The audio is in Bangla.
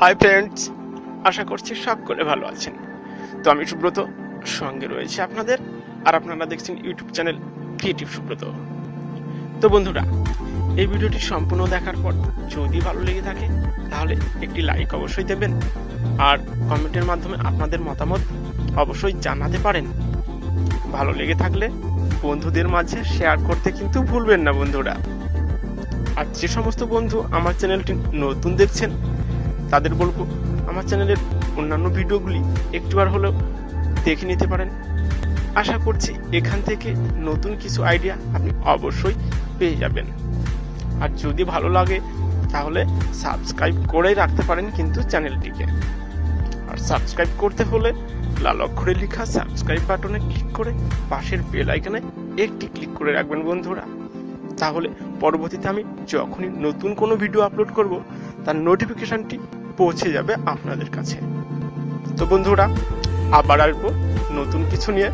হাই ফ্রেন্ডস, আশা করছি সকলে ভালো আছেন। তো আমি সুব্রত, সঙ্গে রয়েছে আপনাদের, আর আপনারা দেখছেন ইউটিউব চ্যানেল ক্রিয়েটিভ সুব্রত। তো বন্ধুরা, এই ভিডিওটি সম্পূর্ণ দেখার পর যদি ভালো লেগে থাকে তাহলে একটি লাইক অবশ্যই দেবেন, আর কমেন্টের মাধ্যমে আপনাদের মতামত অবশ্যই জানাতে পারেন। ভালো লেগে থাকলে বন্ধুদের মাঝে শেয়ার করতে কিন্তু ভুলবেন না বন্ধুরা। আর যে সমস্ত বন্ধু আমার চ্যানেলটি নতুন দেখছেন তাদের বলবো, আমার চ্যানেলের অন্যান্য ভিডিওগুলি একটুবার হলেও দেখে নিতে পারেন। আশা করছি এখান থেকে নতুন কিছু আইডিয়া আপনি অবশ্যই পেয়ে যাবেন। আর যদি ভালো লাগে তাহলে সাবস্ক্রাইব করে রাখতে পারেন কিন্তু চ্যানেলটিকে। আর সাবস্ক্রাইব করতে হলে লাল অক্ষরে লেখা সাবস্ক্রাইব বাটনে ক্লিক করে পাশের বেল আইকনে একটি ক্লিক করে রাখবেন বন্ধুরা। তাহলে পরবর্তীতে আমি যখনই নতুন কোনো ভিডিও আপলোড করব তার নোটিফিকেশনটি পৌঁছে যাবে আপনাদের কাছে। তো বন্ধুরা, আবার আসবো নতুন কিছু নিয়ে।